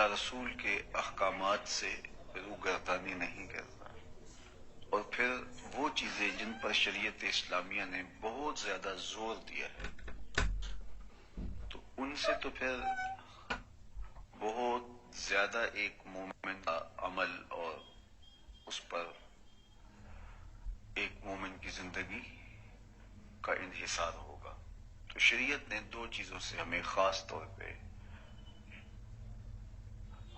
رسول کے احکامات سے روگردانی نہیں کرتا، اور پھر وہ چیزیں جن پر شریعت اسلامیہ نے بہت زیادہ زور دیا ہے تو ان سے تو پھر بہت زیادہ ایک مومن کا عمل اور اس پر ایک مومن کی زندگی کا انحصار ہوگا۔ تو شریعت نے دو چیزوں سے ہمیں خاص طور پہ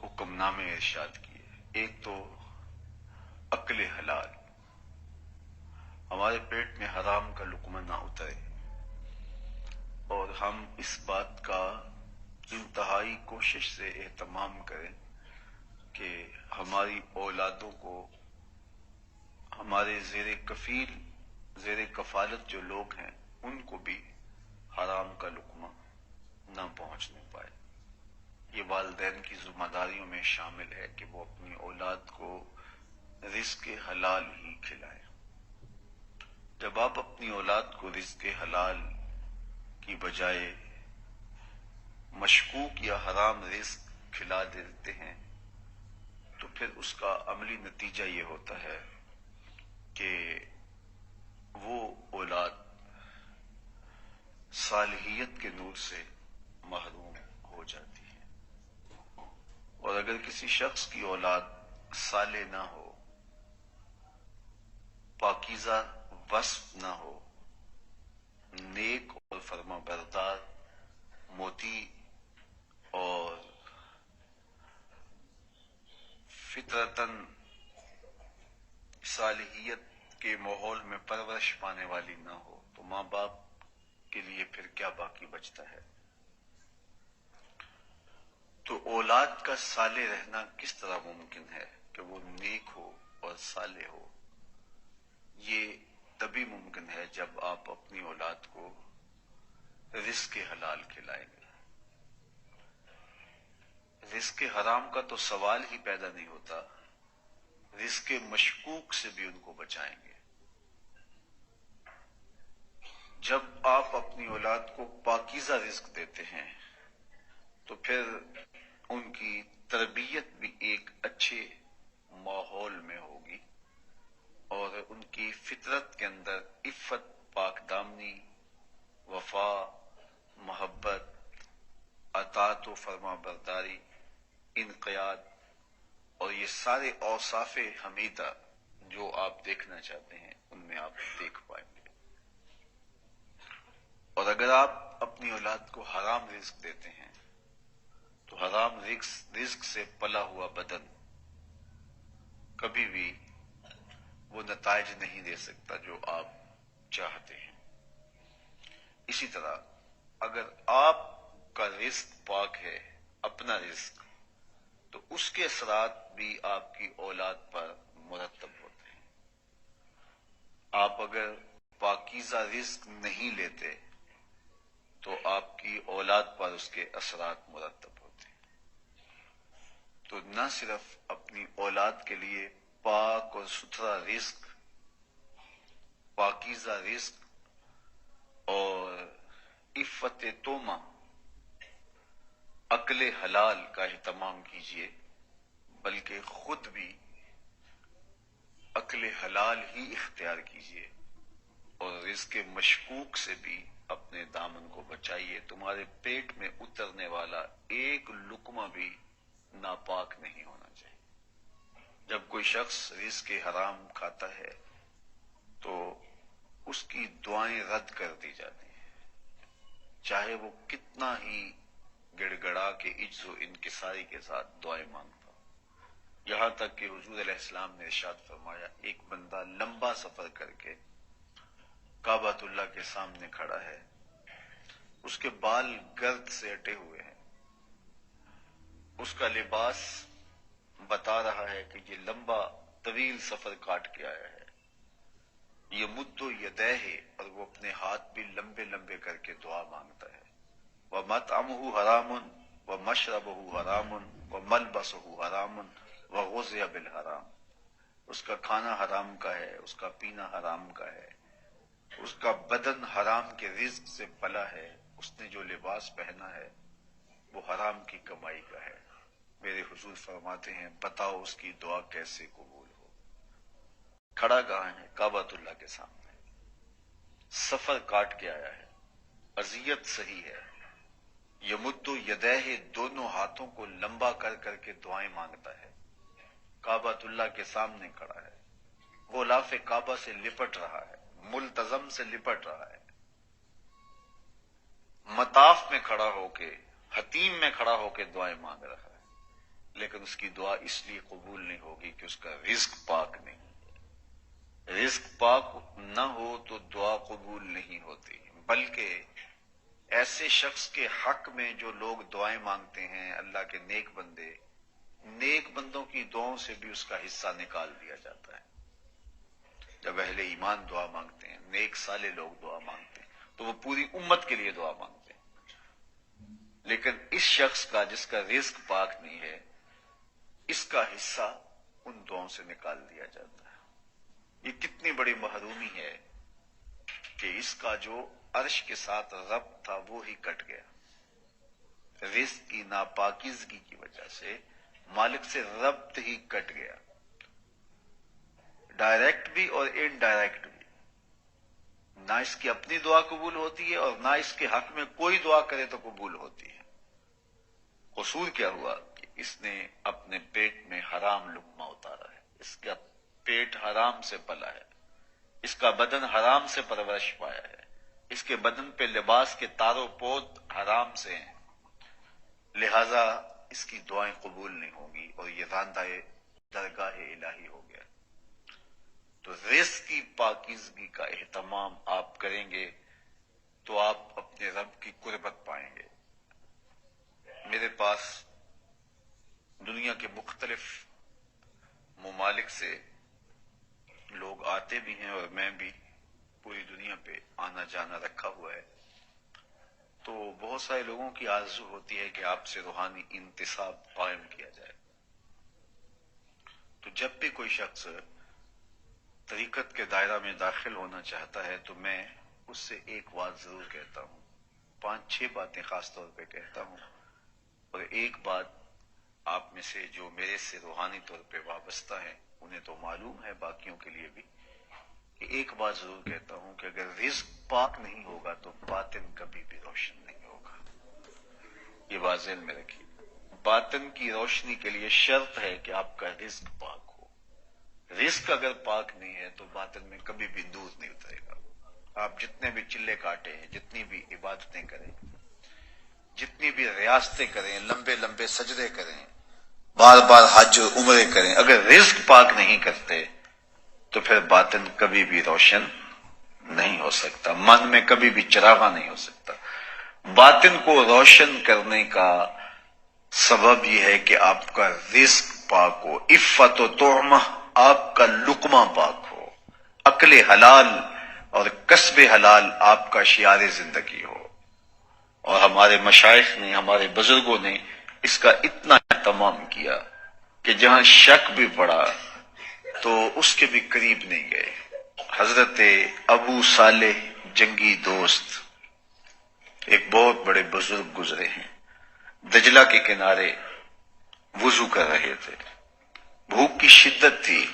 حکم نامے ارشاد کیے۔ ایک تو عقل حلال، ہمارے پیٹ میں حرام کا لقمہ نہ اترے، اور ہم اس بات کا انتہائی کوشش سے اہتمام کریں کہ ہماری اولادوں کو ہمارے زیر کفالت جو لوگ ہیں ان کو بھی حرام کا لقمہ نہ پہنچنے پائے۔ یہ والدین کی ذمہ داریوں میں شامل ہے کہ وہ اپنی اولاد کو رزق حلال ہی کھلائیں۔ جب آپ اپنی اولاد کو رزق حلال کی بجائے مشکوک یا حرام رزق کھلا دیتے ہیں تو پھر اس کا عملی نتیجہ یہ ہوتا ہے کہ وہ اولاد صالحیت کے نور سے محروم ہو جاتی ہے، اور اگر کسی شخص کی اولاد صالح نہ ہو، پاکیزہ وصف نہ ہو، نیک اور فرما بردار، موتی اور فطرتاً صالحیت کے ماحول میں پرورش پانے والی نہ ہو، تو ماں باپ کے لیے پھر کیا باقی بچتا ہے؟ تو اولاد کا صالح رہنا کس طرح ممکن ہے کہ وہ نیک ہو اور صالح ہو؟ یہ تبھی ممکن ہے جب آپ اپنی اولاد کو رزق حلال کھلائیں گے۔ رزق حرام کا تو سوال ہی پیدا نہیں ہوتا، رزق مشکوک سے بھی ان کو بچائیں گے۔ جب آپ اپنی اولاد کو پاکیزہ رزق دیتے ہیں تو پھر ان کی تربیت بھی ایک اچھے ماحول میں ہوگی، اور ان کی فطرت کے اندر عفت، پاک دامنی، وفا، محبت، اطاعت و فرما برداری، انقیاد اور یہ سارے اوصاف حمیدہ جو آپ دیکھنا چاہتے ہیں ان میں آپ دیکھ پائیں گے۔ اور اگر آپ اپنی اولاد کو حرام رزق دیتے ہیں تو حرام رزق سے پلا ہوا بدن کبھی بھی وہ نتائج نہیں دے سکتا جو آپ چاہتے ہیں۔ اسی طرح اگر آپ کا رزق پاک ہے، اپنا رزق، تو اس کے اثرات بھی آپ کی اولاد پر مرتب ہوتے ہیں۔ آپ اگر پاکیزہ رزق نہیں لیتے تو آپ کی اولاد پر اس کے اثرات مرتب ہوتے ہیں۔ تو نہ صرف اپنی اولاد کے لیے پاک اور ستھرا رزق، پاکیزہ رزق اور عفت تومہ، عقل حلال کا اہتمام کیجیے، بلکہ خود بھی عقل حلال ہی اختیار کیجیے، اور رزق مشکوک سے بھی اپنے دامن کو بچائیے۔ تمہارے پیٹ میں اترنے والا ایک لقمہ بھی ناپاک نہیں ہونا چاہیے۔ جب کوئی شخص رزق حرام کھاتا ہے تو اس کی دعائیں رد کر دی جاتی ہیں، چاہے وہ کتنا ہی گڑ گڑا کے عجز و انکساری کے ساتھ دعائیں مانگتا ہو۔ یہاں تک کہ حضور علیہ السلام نے ارشاد فرمایا، ایک بندہ لمبا سفر کر کے کعبۃ اللہ کے سامنے کھڑا ہے، اس کے بال گرد سے اٹے ہوئے ہیں، اس کا لباس بتا رہا ہے کہ یہ لمبا طویل سفر کاٹ کے آیا ہے، یہ مد یدیہ، اور وہ اپنے ہاتھ بھی لمبے لمبے کر کے دعا مانگتا ہے۔ وَمَطْعَمُهُ حَرَامٌ وَمَشْرَبُهُ حَرَامٌ وَمَلْبَسُهُ حَرَامٌ وَغُذِّيَ بِالْحَرَامِ، اس کا کھانا حرام کا ہے، اس کا پینا حرام کا ہے، اس کا بدن حرام کے رزق سے پلا ہے، اس نے جو لباس پہنا ہے وہ حرام کی کمائی کا ہے۔ میرے حضور فرماتے ہیں بتاؤ اس کی دعا کیسے قبول ہو؟ کھڑا کہاں ہے؟ کعبۃ اللہ کے سامنے، سفر کاٹ کے آیا ہے، اذیت صحیح ہے، یمد یدیہ، دونوں ہاتھوں کو لمبا کر کر کے دعائیں مانگتا ہے، کعبۃ اللہ کے سامنے کھڑا ہے، غلاف کعبہ سے لپٹ رہا ہے، ملتزم سے لپٹ رہا ہے، مطاف میں کھڑا ہو کے، حتیم میں کھڑا ہو کے دعائیں مانگ رہا ہے، لیکن اس کی دعا اس لیے قبول نہیں ہوگی کہ اس کا رزق پاک نہیں ہے۔ رزق پاک نہ ہو تو دعا قبول نہیں ہوتی، بلکہ ایسے شخص کے حق میں جو لوگ دعائیں مانگتے ہیں، اللہ کے نیک بندے، نیک بندوں کی دعاؤں سے بھی اس کا حصہ نکال دیا جاتا ہے۔ جب اہل ایمان دعا مانگتے ہیں، نیک صالح لوگ دعا مانگتے ہیں، تو وہ پوری امت کے لیے دعا مانگتے ہیں، لیکن اس شخص کا جس کا رزق پاک نہیں ہے، اس کا حصہ ان دعاؤں سے نکال دیا جاتا ہے۔ یہ کتنی بڑی محرومی ہے کہ اس کا جو عرش کے ساتھ ربط تھا وہ ہی کٹ گیا، رزق کی ناپاکیزگی کی وجہ سے مالک سے ربط ہی کٹ گیا، ڈائریکٹ بھی اور انڈائریکٹ بھی۔ نہ اس کی اپنی دعا قبول ہوتی ہے اور نہ اس کے حق میں کوئی دعا کرے تو قبول ہوتی ہے۔ قصور کیا ہوا کہ اس نے اپنے پیٹ میں حرام لقمہ اتارا ہے، اس کا پیٹ حرام سے پلا ہے، اس کا بدن حرام سے پرورش پایا ہے، اس کے بدن پہ لباس کے تار و پود حرام سے ہیں، لہذا اس کی دعائیں قبول نہیں ہوں گی اور یہ راندہ درگاہ الہی ہو گیا۔ تو رزق کی پاکیزگی کا اہتمام آپ کریں گے تو آپ اپنے رب کی قربت پائیں گے۔ میرے پاس دنیا کے مختلف ممالک سے لوگ آتے بھی ہیں اور میں بھی پوری دنیا پہ آنا جانا رکھا ہوا ہے، تو بہت سارے لوگوں کی آرزو ہوتی ہے کہ آپ سے روحانی انتساب قائم کیا جائے۔ تو جب بھی کوئی شخص طریقت کے دائرہ میں داخل ہونا چاہتا ہے تو میں اس سے ایک بات ضرور کہتا ہوں، 5-6 باتیں خاص طور پہ کہتا ہوں، اور ایک بات آپ میں سے جو میرے سے روحانی طور پہ وابستہ ہیں انہیں تو معلوم ہے، باقیوں کے لیے بھی، کہ ایک بات ضرور کہتا ہوں کہ اگر رزق پاک نہیں ہوگا تو باطن کبھی بھی روشن نہیں ہوگا۔ یہ بات ذہن میں رکھیے، باطن کی روشنی کے لیے شرط ہے کہ آپ کا رزق پاک ہو۔ رزق اگر پاک نہیں ہے تو باطن میں کبھی بھی نور نہیں اترے گا۔ آپ جتنے بھی چلے کاٹے ہیں، جتنی بھی عبادتیں کریں، جتنی بھی ریاستیں کریں، لمبے لمبے سجدے کریں، بار بار حج و عمرے کریں، اگر رزق پاک نہیں کرتے تو پھر باطن کبھی بھی روشن نہیں ہو سکتا، من میں کبھی بھی چراغاں نہیں ہو سکتا۔ باطن کو روشن کرنے کا سبب یہ ہے کہ آپ کا رزق پاک ہو، عفت و طعمہ، آپ کا لقمہ پاک ہو، عقل حلال اور کسب حلال آپ کا شعار زندگی ہو۔ اور ہمارے مشائخ نے، ہمارے بزرگوں نے اس کا اتنا اہتمام کیا کہ جہاں شک بھی پڑا تو اس کے بھی قریب نہیں گئے۔ حضرت ابو صالح جنگی دوست ایک بہت بڑے بزرگ گزرے ہیں، دجلہ کے کنارے وضو کر رہے تھے، بھوک کی شدت تھی،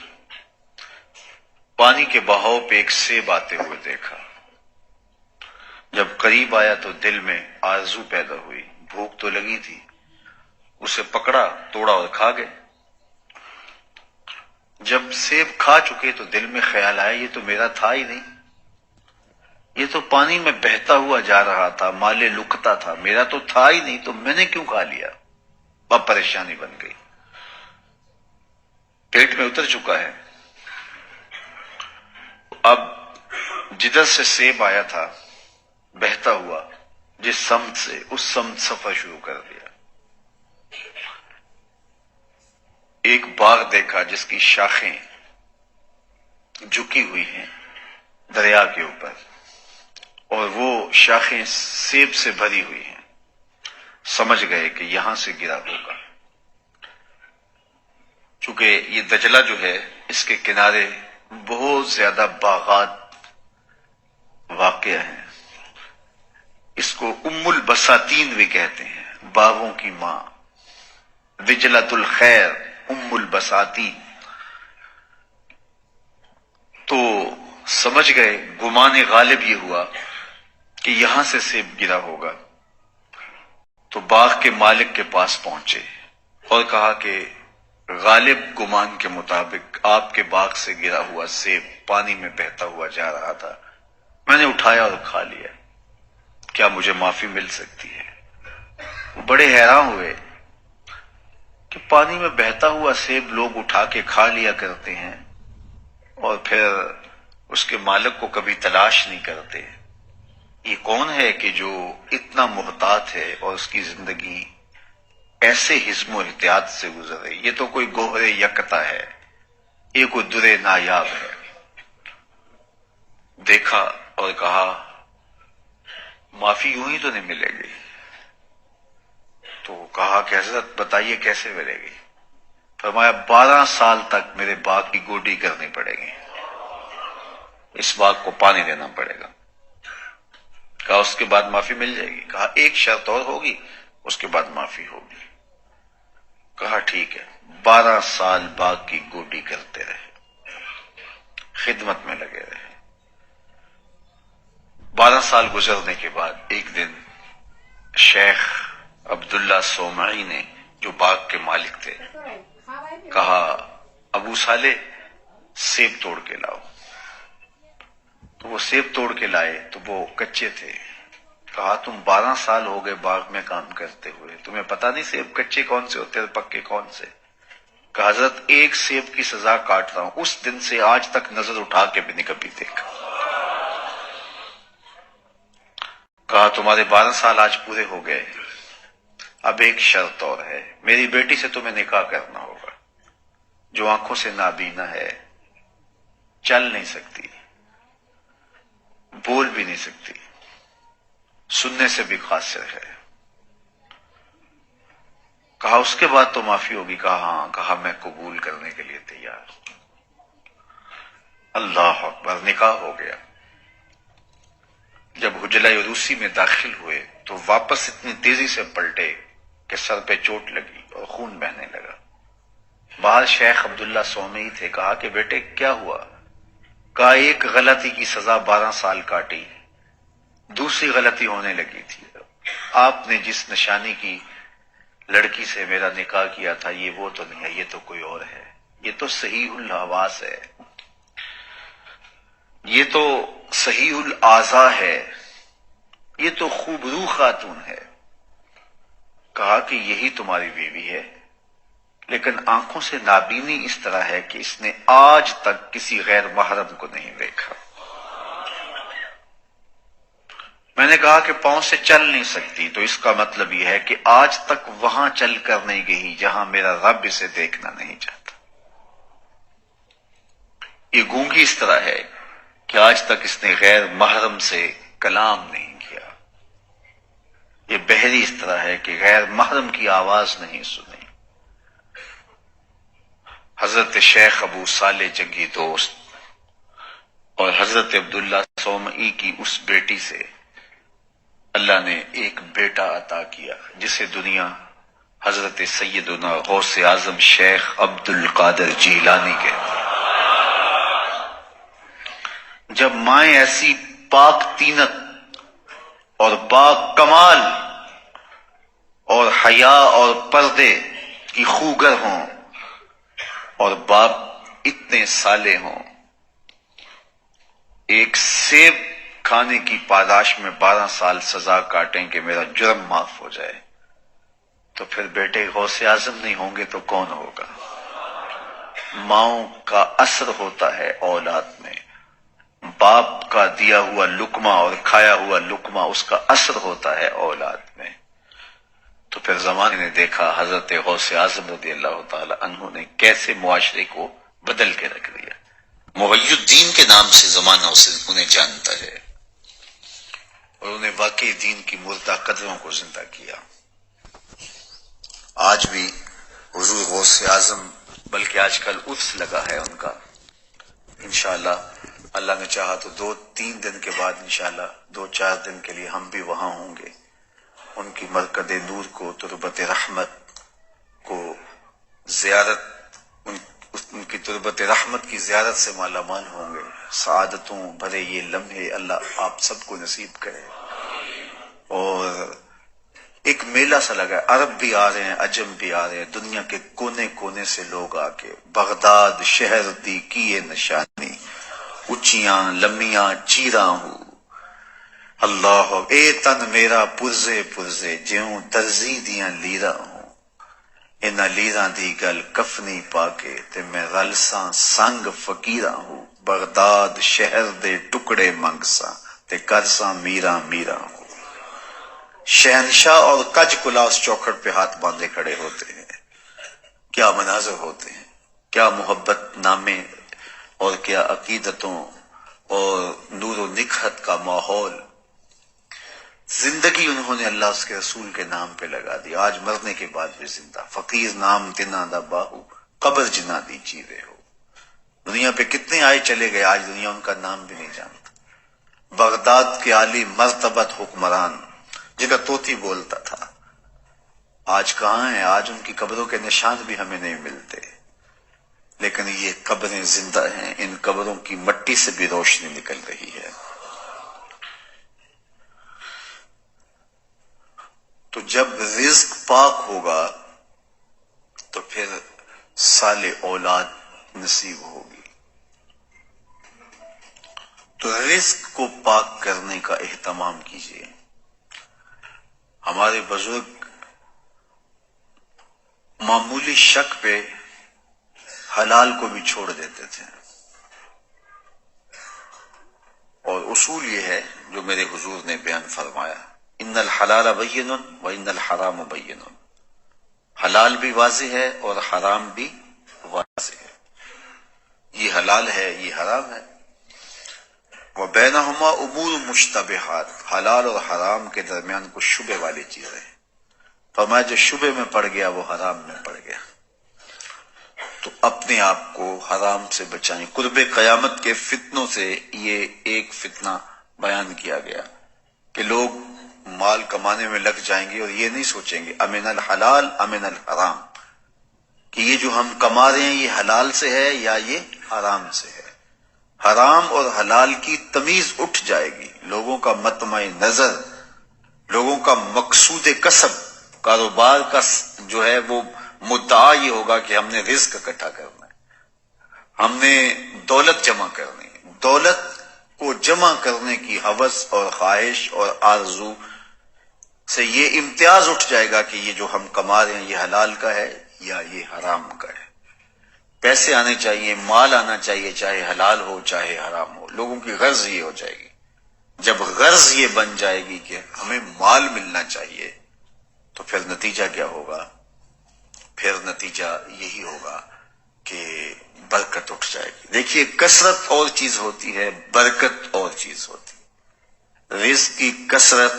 پانی کے بہاؤ پہ ایک سیب آتے ہوئے دیکھا، جب قریب آیا تو دل میں آرزو پیدا ہوئی، بھوک تو لگی تھی، اسے پکڑا، توڑا اور کھا گئے۔ جب سیب کھا چکے تو دل میں خیال آیا یہ تو میرا تھا ہی نہیں، یہ تو پانی میں بہتا ہوا جا رہا تھا، مالے لکتا تھا، میرا تو تھا ہی نہیں، تو میں نے کیوں کھا لیا؟ اب پریشانی بن گئی، پیٹ میں اتر چکا ہے۔ اب جدھر سے سیب آیا تھا بہتا ہوا، جس سمت سے، اس سمت سفر شروع کر دیا۔ ایک باغ دیکھا جس کی شاخیں جھکی ہوئی ہیں دریا کے اوپر، اور وہ شاخیں سیب سے بھری ہوئی ہیں، سمجھ گئے کہ یہاں سے گرا ہوگا۔ چونکہ یہ دجلہ جو ہے اس کے کنارے بہت زیادہ باغات واقع ہیں، اس کو ام البساتین بھی کہتے ہیں، باغوں کی ماں۔ وجلت الخیر ام البساتی، تو سمجھ گئے، گمان غالب یہ ہوا کہ یہاں سے سیب گرا ہوگا، تو باغ کے مالک کے پاس پہنچے اور کہا کہ غالب گمان کے مطابق آپ کے باغ سے گرا ہوا سیب پانی میں بہتا ہوا جا رہا تھا، میں نے اٹھایا اور کھا لیا، کیا مجھے معافی مل سکتی ہے؟ وہ بڑے حیران ہوئے کہ پانی میں بہتا ہوا سیب لوگ اٹھا کے کھا لیا کرتے ہیں اور پھر اس کے مالک کو کبھی تلاش نہیں کرتے، یہ کون ہے کہ جو اتنا محتاط ہے اور اس کی زندگی ایسے حزم و احتیاط سے گزرے؟ یہ تو کوئی گوہر یکتا ہے، یہ کوئی در نایاب ہے۔ دیکھا اور کہا معافی یوں ہی تو نہیں ملے گی؟ تو کہا کہ حضرت بتائیے کیسے ملے گی؟ فرمایا 12 سال تک میرے باغ کی گوڈی کرنی پڑے گی، اس باغ کو پانی دینا پڑے گا۔ کہا اس کے بعد معافی مل جائے گی؟ کہا ایک شرط اور ہوگی، اس کے بعد معافی ہوگی۔ کہا ٹھیک ہے، 12 سال باغ کی گوڈی کرتے رہے، خدمت میں لگے رہے۔ 12 سال گزرنے کے بعد ایک دن شیخ عبداللہ صومعی نے، جو باغ کے مالک تھے، کہا ابو صالح سیب توڑ کے لاؤ۔ تو وہ سیب توڑ کے لائے تو وہ کچے تھے۔ کہا تم 12 سال ہو گئے باغ میں کام کرتے ہوئے، تمہیں پتہ نہیں سیب کچے کون سے ہوتے ہیں پکے کون سے؟ کہا حضرت ایک سیب کی سزا کاٹ رہا ہوں، اس دن سے آج تک نظر اٹھا کے بھی نہیں کبھی دیکھا۔ کہا تمہارے 12 سال آج پورے ہو گئے، اب ایک شرط اور ہے، میری بیٹی سے تمہیں نکاح کرنا ہوگا، جو آنکھوں سے نابینا ہے، چل نہیں سکتی، بول بھی نہیں سکتی، سننے سے بھی قاصر ہے۔ کہا اس کے بعد تو معافی ہوگی؟ کہا ہاں۔ کہا میں قبول کرنے کے لیے تیار۔ اللہ اکبر، نکاح ہو گیا۔ جب حجلہ عروسی میں داخل ہوئے تو واپس اتنی تیزی سے پلٹے کہ سر پہ چوٹ لگی اور خون بہنے لگا۔ باہر شیخ عبداللہ صومعی تھے۔ کہا کہ بیٹے کیا ہوا؟ کہا ایک غلطی کی سزا 12 سال کاٹی، دوسری غلطی ہونے لگی تھی، آپ نے جس نشانی کی لڑکی سے میرا نکاح کیا تھا یہ وہ تو نہیں ہے، یہ تو کوئی اور ہے، یہ تو صحیح الحواس ہے، یہ تو صحیح الاعضاء ہے، یہ تو خوبرو خاتون ہے۔ کہا کہ یہی تمہاری بیوی ہے، لیکن آنکھوں سے نابینی اس طرح ہے کہ اس نے آج تک کسی غیر محرم کو نہیں دیکھا۔ میں نے کہا کہ پاؤں سے چل نہیں سکتی، تو اس کا مطلب یہ ہے کہ آج تک وہاں چل کر نہیں گئی جہاں میرا رب اسے دیکھنا نہیں چاہتا۔ یہ گونگی اس طرح ہے کہ آج تک اس نے غیر محرم سے کلام نہیں کیا۔ یہ بہری اس طرح ہے کہ غیر محرم کی آواز نہیں سنی۔ حضرت شیخ ابو صالح جنگی دوست اور حضرت عبداللہ صومعی کی اس بیٹی سے اللہ نے ایک بیٹا عطا کیا، جسے دنیا حضرت سیدنا غوث اعظم شیخ عبد القادر جیلانی کے۔ جب مائیں ایسی پاک تینت اور پاک کمال اور حیا اور پردے کی خوگر ہوں اور باپ اتنے صالح ہوں، ایک سیب کھانے کی پاداش میں 12 سال سزا کاٹیں کہ میرا جرم معاف ہو جائے، تو پھر بیٹے غوث اعظم نہیں ہوں گے تو کون ہوگا؟ ماؤں کا اثر ہوتا ہے اولاد میں، باپ کا دیا ہوا لقمہ اور کھایا ہوا لقمہ اس کا اثر ہوتا ہے اولاد میں۔ تو پھر زمانے نے دیکھا حضرت غوث اعظم رضی اللہ تعالی عنہ نے کیسے معاشرے کو بدل کے رکھ دیا۔ محی الدین کے نام سے زمانہ انہیں جانتا ہے اور انہیں واقعی دین کی مردہ قدروں کو زندہ کیا۔ آج بھی حضور غوث اعظم، بلکہ آج کل عرس لگا ہے ان کا، انشاءاللہ اللہ نے چاہا تو 2-3 دن کے بعد انشاءاللہ 2-4 دن کے لیے ہم بھی وہاں ہوں گے، ان کی مرکز نور کو، تربت رحمت کو زیارت ان کی تربت رحمت کی زیارت سے مالا مال ہوں گے. سعادتوں بھرے یہ لمحے اللہ آپ سب کو نصیب کرے. اور ایک میلہ سا لگا ہے، عرب بھی آ رہے ہیں، عجم بھی آ رہے ہیں، دنیا کے کونے کونے سے لوگ آ کے بغداد شہر دی کیے نشانی، اچیاں لمیاں چیراں ہوں. اللہ اے تن میرا پرزے پرزے جیوں درزی دیاں لیراں ہوں. انہاں لیراں دی گل کفنی پا کے تے میں رلساں سنگ فقیراں ہوں. بغداد شہر دے ٹکڑے منگساں تے کرساں میراں میراں ہوں. شہنشاہ اور کج کلا اس چوکھٹ پہ ہاتھ باندھے کھڑے ہوتے ہیں. کیا مناظر ہوتے ہیں، کیا محبت نامے اور کیا عقیدتوں اور نور و نکہت کا ماحول. زندگی انہوں نے اللہ اس کے رسول کے نام پہ لگا دی. آج مرنے کے بعد بھی زندہ. فقیر نام تنا دا باہو قبر جنا دی چیرے ہو. دنیا پہ کتنے آئے چلے گئے، آج دنیا ان کا نام بھی نہیں جانتا. بغداد کے عالی مرتبت حکمران جن کا طوطی بولتا تھا، آج کہاں ہیں؟ آج ان کی قبروں کے نشان بھی ہمیں نہیں ملتے. لیکن یہ قبریں زندہ ہیں، ان قبروں کی مٹی سے بھی روشنی نکل رہی ہے. تو جب رزق پاک ہوگا تو پھر صالح اولاد نصیب ہوگی. تو رزق کو پاک کرنے کا اہتمام کیجیے. ہمارے بزرگ معمولی شک پہ حلال کو بھی چھوڑ دیتے تھے. اور اصول یہ ہے جو میرے حضور نے بیان فرمایا، ان الحلال بین و ان الحرام بین. حلال بھی واضح ہے اور حرام بھی واضح ہے. یہ حلال ہے، یہ حرام ہے. وبینہما امور مشتبہات، حلال اور حرام کے درمیان کچھ شبہ والی چیزیں ہیں. فرمایا جو شبہ میں پڑ گیا وہ حرام میں پڑ گیا. تو اپنے آپ کو حرام سے بچائیں. قرب قیامت کے فتنوں سے یہ ایک فتنہ بیان کیا گیا کہ لوگ مال کمانے میں لگ جائیں گے اور یہ نہیں سوچیں گے امن الحلال امن الحرام، کہ یہ جو ہم کما رہے ہیں یہ حلال سے ہے یا یہ حرام سے ہے. حرام اور حلال کی تمیز اٹھ جائے گی. لوگوں کا مطمع نظر، لوگوں کا مقصود کسب، کاروبار کا جو ہے وہ مدعا یہ ہوگا کہ ہم نے رزق اکٹھا کرنا ہے، ہم نے دولت جمع کرنی ہے. دولت کو جمع کرنے کی ہوس اور خواہش اور آرزو سے یہ امتیاز اٹھ جائے گا کہ یہ جو ہم کما رہے ہیں یہ حلال کا ہے یا یہ حرام کا ہے. پیسے آنے چاہیے، مال آنا چاہیے، چاہے حلال ہو چاہے حرام ہو. لوگوں کی غرض یہ ہو جائے گی. جب غرض یہ بن جائے گی کہ ہمیں مال ملنا چاہیے تو پھر نتیجہ کیا ہوگا؟ پھر نتیجہ یہی ہوگا کہ برکت اٹھ جائے گی. دیکھیے کثرت اور چیز ہوتی ہے، برکت اور چیز ہوتی ہے. رزق کی کثرت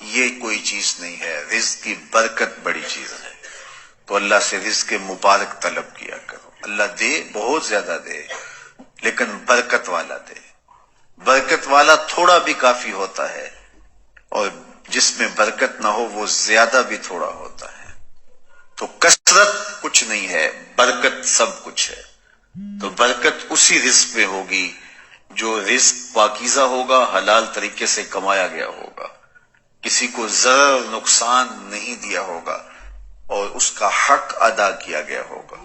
یہ کوئی چیز نہیں ہے، رزق کی برکت بڑی چیز ہے. تو اللہ سے رزق مبارک طلب کیا کرو. اللہ دے، بہت زیادہ دے، لیکن برکت والا دے. برکت والا تھوڑا بھی کافی ہوتا ہے اور جس میں برکت نہ ہو وہ زیادہ بھی تھوڑا ہوتا ہے. تو کثرت کچھ نہیں ہے، برکت سب کچھ ہے. تو برکت اسی رزق میں ہوگی جو رزق پاکیزہ ہوگا، حلال طریقے سے کمایا گیا ہوگا، کسی کو ضرر نقصان نہیں دیا ہوگا اور اس کا حق ادا کیا گیا ہوگا.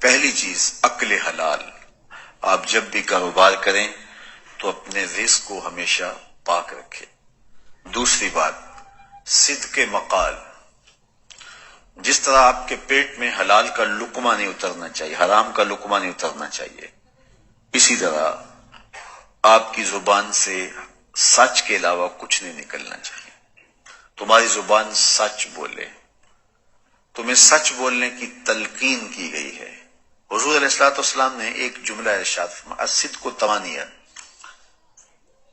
پہلی چیز عقل حلال. آپ جب بھی کاروبار کریں تو اپنے رزق کو ہمیشہ پاک رکھیں. دوسری بات صدق مقال. جس طرح آپ کے پیٹ میں حلال کا لقمہ نہیں اترنا چاہیے، حرام کا لقمہ نہیں اترنا چاہیے، اسی طرح آپ کی زبان سے سچ کے علاوہ کچھ نہیں نکلنا چاہیے. تمہاری زبان سچ بولے. تمہیں سچ بولنے کی تلقین کی گئی ہے. حضور علیہ الصلوۃ والسلام نے ایک جملہ ارشاد فرمایا، الصدق تمانیہ.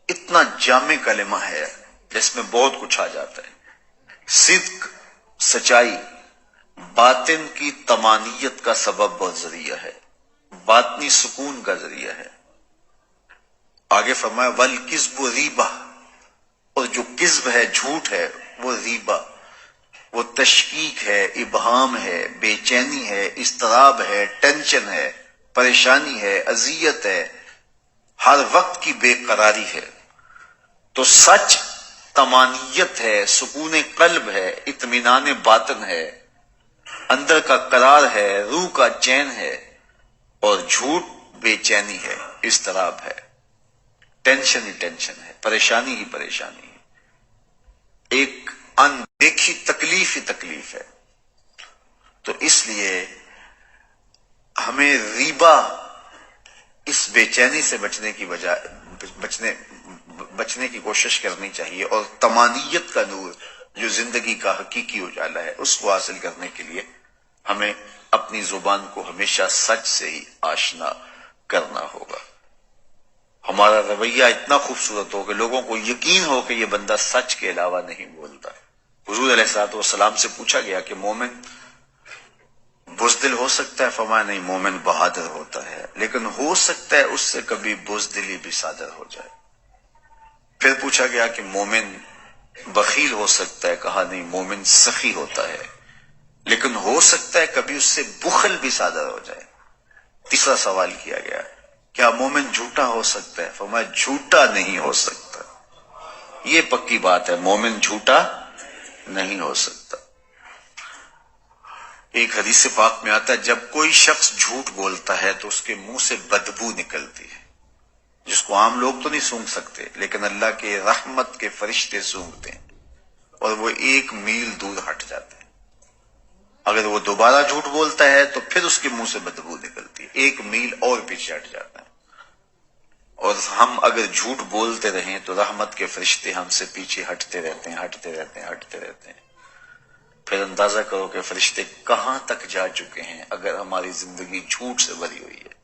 اتنا جامع کلمہ ہے جس میں بہت کچھ آ جاتا ہے. صدق سچائی باطن کی طمانیت کا سبب اور ذریعہ ہے، باطنی سکون کا ذریعہ ہے. آگے فرمایا والکذب ریبہ، اور جو کذب ہے، جھوٹ ہے، وہ ریبہ وہ تشکیک ہے، ابہام ہے، بے چینی ہے، اضطراب ہے، ٹینشن ہے، پریشانی ہے، اذیت ہے، ہر وقت کی بے قراری ہے۔ تو سچ طمانیت ہے، سکون قلب ہے، اطمینان باطن ہے، اندر کا قرار ہے، روح کا چین ہے، اور جھوٹ بے چینی ہے، اضطراب ہے، ٹینشن ہی ٹینشن ہے، پریشانی ہی پریشانی ہے، ایک اندیکھی تکلیف ہی تکلیف ہے۔ تو اس لیے ہمیں ریبا، اس بے چینی سے بچنے کی کوشش کرنی چاہیے، اور طمانیت کا نور جو زندگی کا حقیقی اجالا ہے اس کو حاصل کرنے کے لیے ہمیں اپنی زبان کو ہمیشہ سچ سے ہی آشنا کرنا ہوگا۔ ہمارا رویہ اتنا خوبصورت ہو کہ لوگوں کو یقین ہو کہ یہ بندہ سچ کے علاوہ نہیں بولتا۔ حضور علیہ الصلوۃ والسلام سے پوچھا گیا کہ مومن بزدل ہو سکتا ہے؟ فرمایا نہیں، مومن بہادر ہوتا ہے، لیکن ہو سکتا ہے اس سے کبھی بزدلی بھی صادر ہو جائے۔ پھر پوچھا گیا کہ مومن بخیل ہو سکتا ہے؟ کہا نہیں، مومن سخی ہوتا ہے، لیکن ہو سکتا ہے کبھی اس سے بخل بھی صادر ہو جائے۔ تیسرا سوال کیا گیا، کیا مومن جھوٹا ہو سکتا ہے؟ فرمایا جھوٹا نہیں ہو سکتا، یہ پکی بات ہے، مومن جھوٹا نہیں ہو سکتا۔ ایک حدیث پاک میں آتا ہے جب کوئی شخص جھوٹ بولتا ہے تو اس کے منہ سے بدبو نکلتی ہے، جس کو عام لوگ تو نہیں سونگھ سکتے، لیکن اللہ کے رحمت کے فرشتے سونگھتے ہیں، اور وہ 1 میل دور ہٹ جاتے ہیں۔ اگر وہ دوبارہ جھوٹ بولتا ہے تو پھر اس کے منہ سے بدبو نکلتی ہے، 1 میل اور پیچھے ہٹ جاتا ہے۔ اور ہم اگر جھوٹ بولتے رہیں تو رحمت کے فرشتے ہم سے پیچھے ہٹتے رہتے ہیں۔ پھر اندازہ کرو کہ فرشتے کہاں تک جا چکے ہیں اگر ہماری زندگی جھوٹ سے بھری ہوئی ہے۔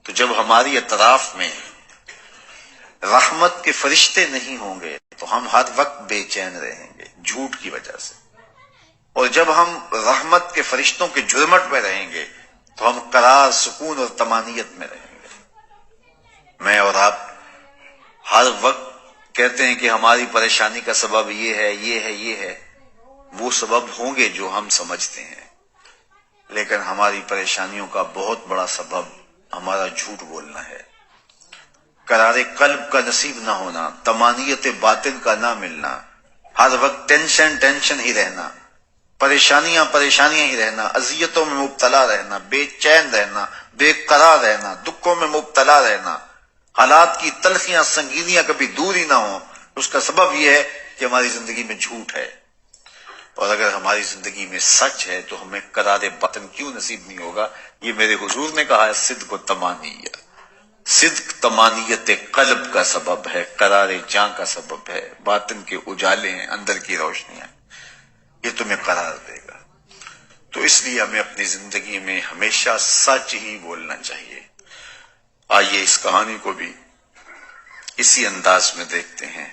تو جب ہماری اطراف میں رحمت کے فرشتے نہیں ہوں گے تو ہم ہر وقت بے چین رہیں گے جھوٹ کی وجہ سے، اور جب ہم رحمت کے فرشتوں کے جرمٹ میں رہیں گے تو ہم قرار، سکون اور طمانیت میں رہیں گے۔ میں اور آپ ہر وقت کہتے ہیں کہ ہماری پریشانی کا سبب یہ ہے، وہ سبب ہوں گے جو ہم سمجھتے ہیں، لیکن ہماری پریشانیوں کا بہت بڑا سبب ہمارا جھوٹ بولنا ہے، قرار قلب کا نصیب نہ ہونا، طمانیت باطن کا نہ ملنا، ہر وقت ٹینشن ہی رہنا، پریشانیاں ہی رہنا، اذیتوں میں مبتلا رہنا، بے چین رہنا، بے قرار رہنا، دکھوں میں مبتلا رہنا، حالات کی تلخیاں سنگینیاں کبھی دور ہی نہ ہوں۔ اس کا سبب یہ ہے کہ ہماری زندگی میں جھوٹ ہے، اور اگر ہماری زندگی میں سچ ہے تو ہمیں قرار باطن کیوں نصیب نہیں ہوگا؟ یہ میرے حضور نے کہا ہے، صدق و طمانیت، صدق طمانیت قلب کا سبب ہے، قرار جاں کا سبب ہے، باطن کے اجالے ہیں، اندر کی روشنیاں، یہ تمہیں قرار دے گا۔ تو اس لیے ہمیں اپنی زندگی میں ہمیشہ سچ ہی بولنا چاہیے۔ آئیے اس کہانی کو بھی اسی انداز میں دیکھتے ہیں،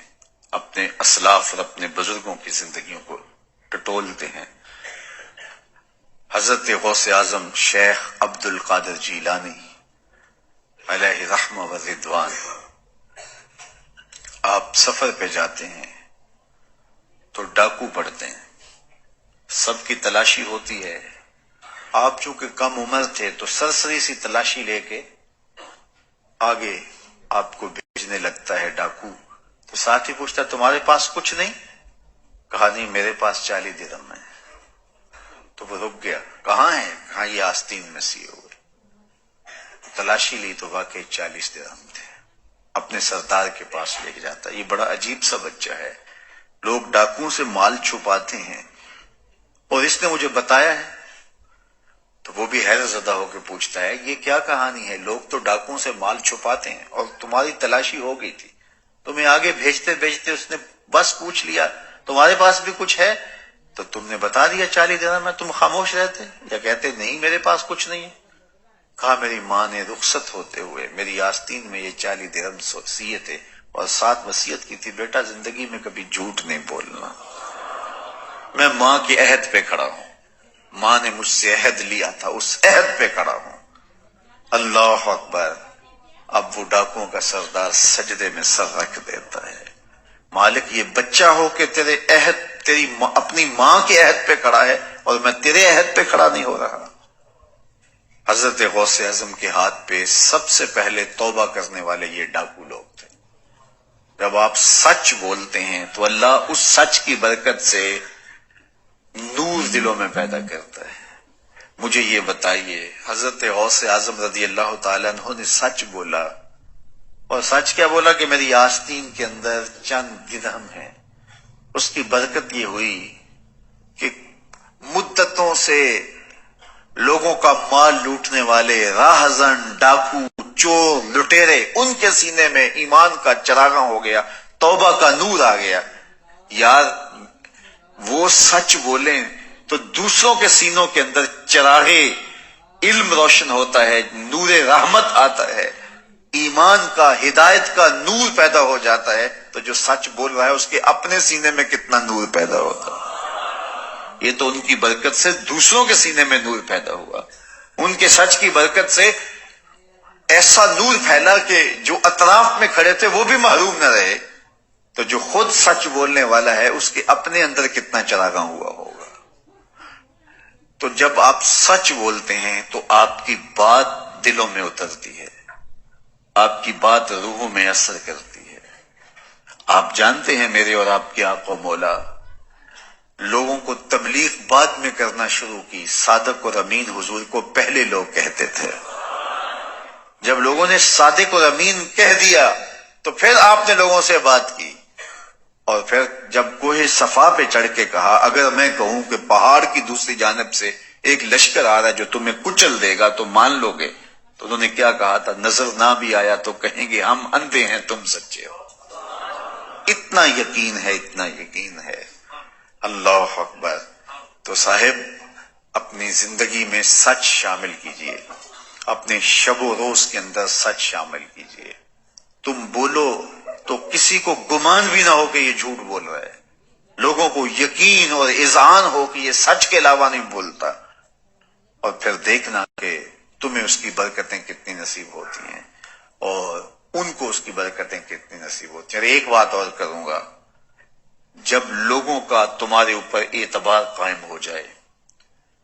اپنے اسلاف اور اپنے بزرگوں کی زندگیوں کو ٹٹولتے ہیں۔ حضرت غوث اعظم شیخ عبد القادر جیلانی علیہ رحمہ و رضوان، آپ سفر پہ جاتے ہیں تو ڈاکو پڑتے ہیں، سب کی تلاشی ہوتی ہے، آپ چونکہ کم عمر تھے تو سرسری سی تلاشی لے کے آگے آپ کو بھیجنے لگتا ہے ڈاکو، تو ساتھ ہی پوچھتا تمہارے پاس کچھ نہیں؟ کہا نہیں، میرے پاس 40 درہم ہے۔ تو وہ رک گیا، کہاں ہے؟ کہاں یہ آستین میں سیے ہوئے۔ تلاشی لی تو واقعی 40 درہم تھے، اپنے سردار کے پاس لے کے جاتا۔ یہ بڑا عجیب سا بچہ ہے، لوگ ڈاکوؤں سے مال چھپاتے ہیں اور اس نے مجھے بتایا ہے۔ تو وہ بھی حیرت زدہ ہو کے پوچھتا ہے یہ کیا کہانی ہے؟ لوگ تو ڈاکوؤں سے مال چھپاتے ہیں اور تمہاری تلاشی ہو گئی تھی، تمہیں آگے بھیجتے اس نے بس پوچھ لیا تمہارے پاس بھی کچھ ہے؟ تو تم نے بتا دیا 40 درہم میں، تم خاموش رہتے یا کہتے نہیں میرے پاس کچھ نہیں ہے؟ کہا میری ماں نے رخصت ہوتے ہوئے میری آستین میں یہ 40 درہم سیے تھے اور ساتھ وصیت کی تھی، بیٹا زندگی میں کبھی جھوٹ نہیں بولنا۔ میں ماں کے عہد پہ کھڑا ہوں، ماں نے مجھ سے عہد لیا تھا، اس عہد پہ کھڑا ہوں۔ اللہ اکبر! اب وہ ڈاکوؤں کا سردار سجدے میں سر رکھ دیتا ہے، مالک یہ بچہ ہو کہ تیرے عہد تیری اپنی ماں کے عہد پہ کھڑا ہے اور میں تیرے عہد پہ کھڑا نہیں ہو رہا۔ حضرت غوث اعظم کے ہاتھ پہ سب سے پہلے توبہ کرنے والے یہ ڈاکو لوگ تھے۔ جب آپ سچ بولتے ہیں تو اللہ اس سچ کی برکت سے نور دلوں میں پیدا کرتا ہے۔ مجھے یہ بتائیے، حضرت غوث اعظم رضی اللہ تعالیٰ عنہ نے سچ بولا، اور سچ کیا بولا کہ میری آستین کے اندر چند درہم ہے۔ اس کی برکت یہ ہوئی کہ مدتوں سے لوگوں کا مال لوٹنے والے راہزن، ڈاکو، چور، لٹیرے، ان کے سینے میں ایمان کا چراغاں ہو گیا، توبہ کا نور آ گیا۔ یار وہ سچ بولیں تو دوسروں کے سینوں کے اندر چراغ علم روشن ہوتا ہے، نور رحمت آتا ہے، ایمان کا، ہدایت کا نور پیدا ہو جاتا ہے۔ تو جو سچ بول رہا ہے اس کے اپنے سینے میں کتنا نور پیدا ہوتا ہے۔ یہ تو ان کی برکت سے دوسروں کے سینے میں نور پیدا ہوا، ان کے سچ کی برکت سے ایسا نور پھیلا کہ جو اطراف میں کھڑے تھے وہ بھی محروم نہ رہے۔ تو جو خود سچ بولنے والا ہے اس کے اپنے اندر کتنا چراغاں ہوا ہوگا۔ تو جب آپ سچ بولتے ہیں تو آپ کی بات دلوں میں اترتی ہے، آپ کی بات روحوں میں اثر کرتی ہے۔ آپ جانتے ہیں میرے اور آپ کے آقا مولا لوگوں کو تبلیغ بعد میں کرنا شروع کی، صادق اور امین حضور کو پہلے لوگ کہتے تھے۔ جب لوگوں نے صادق اور امین کہہ دیا تو پھر آپ نے لوگوں سے بات کی، اور پھر جب کوہ صفا پہ چڑھ کے کہا اگر میں کہوں کہ پہاڑ کی دوسری جانب سے ایک لشکر آ رہا ہے جو تمہیں کچل دے گا تو مان لو گے؟ تو انہوں نے کیا کہا تھا؟ نظر نہ بھی آیا تو کہیں گے ہم اندھے ہیں تم سچے ہو۔ اتنا یقین ہے، اتنا یقین ہے۔ اللہ اکبر۔ تو صاحب اپنی زندگی میں سچ شامل کیجئے، اپنے شب و روز کے اندر سچ شامل کیجئے۔ تم بولو تو کسی کو گمان بھی نہ ہو کہ یہ جھوٹ بول رہا ہے، لوگوں کو یقین اور اذعان ہو کہ یہ سچ کے علاوہ نہیں بولتا، اور پھر دیکھنا کہ تمہیں اس کی برکتیں کتنی نصیب ہوتی ہیں اور ان کو اس کی برکتیں کتنی نصیب ہوتی ہیں۔ اور ایک بات اور کروں گا، جب لوگوں کا تمہارے اوپر اعتبار قائم ہو جائے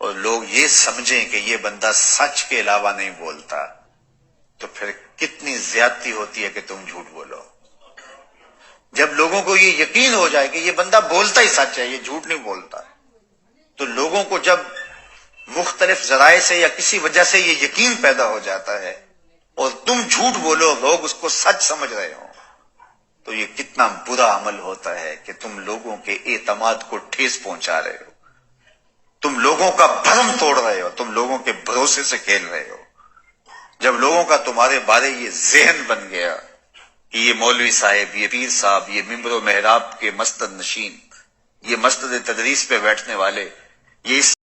اور لوگ یہ سمجھیں کہ یہ بندہ سچ کے علاوہ نہیں بولتا، تو پھر کتنی زیادتی ہوتی ہے کہ تم جھوٹ بولو۔ جب لوگوں کو یہ یقین ہو جائے کہ یہ بندہ بولتا ہی سچ ہے، یہ جھوٹ نہیں بولتا، تو لوگوں کو جب مختلف ذرائع سے یا کسی وجہ سے یہ یقین پیدا ہو جاتا ہے اور تم جھوٹ بولو، لوگ اس کو سچ سمجھ رہے ہوں، تو یہ کتنا برا عمل ہوتا ہے کہ تم لوگوں کے اعتماد کو ٹھیس پہنچا رہے ہو، تم لوگوں کا بھرم توڑ رہے ہو، تم لوگوں کے بھروسے سے کھیل رہے ہو۔ جب لوگوں کا تمہارے بارے یہ ذہن بن گیا کہ یہ مولوی صاحب، یہ پیر صاحب، یہ ممبر و محراب کے مسند نشین، یہ مسند تدریس پہ بیٹھنے والے، یہ اس